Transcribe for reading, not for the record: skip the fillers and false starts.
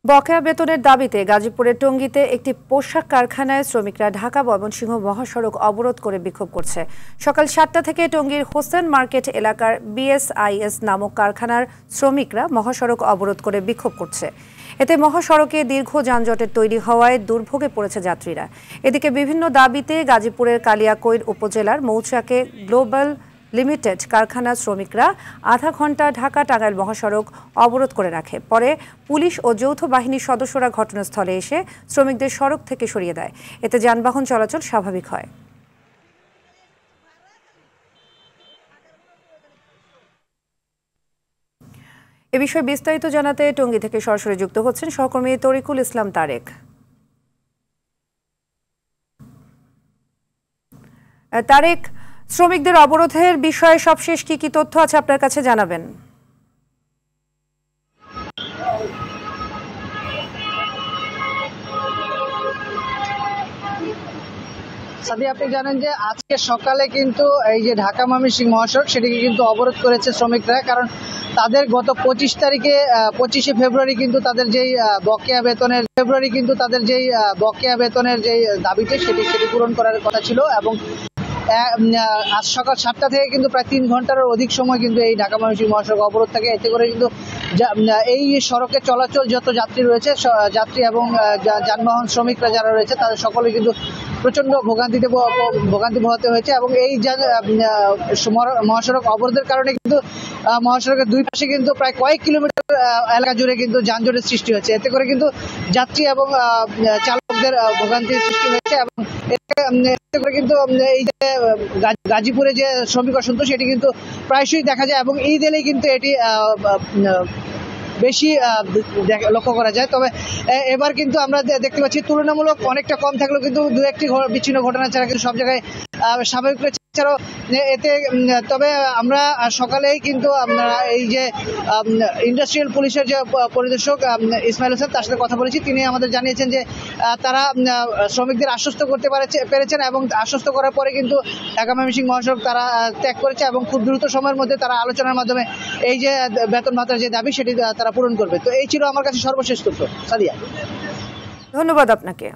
বকেয়া বেতনের দাবিতে গাজীপুরের টঙ্গীতে একটি পোশাক কারখানায় শ্রমিকরা ঢাকা ময়মনসিংহ মহাসড়ক অবরোধ করে বিক্ষোভ করছে। সকাল 7টা থেকে টঙ্গীর হোসেন মার্কেট এলাকার বিএসআইএস নামক কারখানার শ্রমিকরা মহাসড়ক অবরোধ করে বিক্ষোভ করছে। এতে মহাসড়কে দীর্ঘ যানজটের তৈরি হওয়ায় দুর্ভোগে পড়েছে যাত্রীরা। এদিকে বিভিন্ন দাবিতে গাজীপুরের কালিয়াকৈর উপজেলার মৌচাকে গ্লোবাল লিমিটেড কারখানার শ্রমিকরা আধা ঘন্টা ঢাকা টাঙ্গাইল মহাসড়ক অবরোধ করে রাখে। পরে পুলিশ ও যৌথ বাহিনীর সদস্যরা ঘটনাস্থলে এসে শ্রমিকদের সড়ক থেকে সরিয়ে দেয়। এতে যানবাহন চলাচল স্বাভাবিক হয়। এ বিষয়ে বিস্তারিত জানাতে টঙ্গী থেকে সরাসরি যুক্ত হচ্ছেন সহকর্মী তরিকুল ইসলাম তারেক। তারেক, শ্রমিকদের অবরোধের বিষয়ে সবশেষ কি তথ্য আছে আপনার কাছে জানাবেন? সাদি, আপনি জানেন যে আজকে সকালে কিন্তু এই যে ঢাকা ময়মনসিংহ মহাসড়ক সেটিকে কিন্তু অবরোধ করেছে শ্রমিকরা। কারণ তাদের গত 25শে ফেব্রুয়ারি কিন্তু তাদের যেই বকেয়া বেতনের যেই দাবিতে সেটি পূরণ করার কথা ছিল এবং আজ সকাল 7টা থেকে কিন্তু প্রায় 3 ঘন্টারও অধিক সময় কিন্তু এই ঢাকা ময়মনসিংহ মহাসড়ক অবরোধ থাকে। এতে করে কিন্তু এই সড়কে চলাচল যত যাত্রী রয়েছে, যাত্রী এবং যানবাহন শ্রমিকরা যারা রয়েছে তাদের সকলে কিন্তু প্রচন্ড ভোগান্তি পোহাতে হয়েছে। এবং এই মহাসড়ক অবরোধের কারণে কিন্তু মহাসড়কের দুই পাশে কিন্তু প্রায় কয়েক কিলোমিটার এলাকা জুড়ে কিন্তু যানজটের সৃষ্টি হয়েছে। এতে করে কিন্তু যাত্রী এবং চালকদের ভোগান্তির সৃষ্টি হয়েছে এবং এতে করে কিন্তু এই যে গাজীপুরে যে শ্রমিক অসন্তোষ এটি কিন্তু প্রায়শই দেখা যায় এবং ঈদ এলেই কিন্তু এটি বেশি লক্ষ্য করা যায়। তবে এবার কিন্তু আমরা দেখতে পাচ্ছি তুলনামূলক অনেকটা কম থাকলেও কিন্তু দু একটি বিচ্ছিন্ন ঘটনা ছাড়া কিন্তু সব জায়গায় স্বাভাবিক রয়েছে। এছাড়াও এতে তবে আমরা সকালেই কিন্তু আমরা এই যে ইন্ডাস্ট্রিয়াল পুলিশের যে পরিদর্শক ইসমাইল হোসেন তার সাথে কথা বলেছি। তিনি আমাদের জানিয়েছেন যে তারা শ্রমিকদের আশ্বস্ত করতে পেরেছেন এবং আশ্বস্ত করার পরে কিন্তু ঢাকা ময়মনসিংহ মহাসড়ক তারা ত্যাগ করেছে এবং খুব দ্রুত সময়ের মধ্যে তারা আলোচনার মাধ্যমে এই যে বেতন ভাতার যে দাবি সেটি তারা পূরণ করবে। তো এই ছিল আমার কাছে সর্বশেষ তথ্য। সাদিয়া, ধন্যবাদ আপনাকে।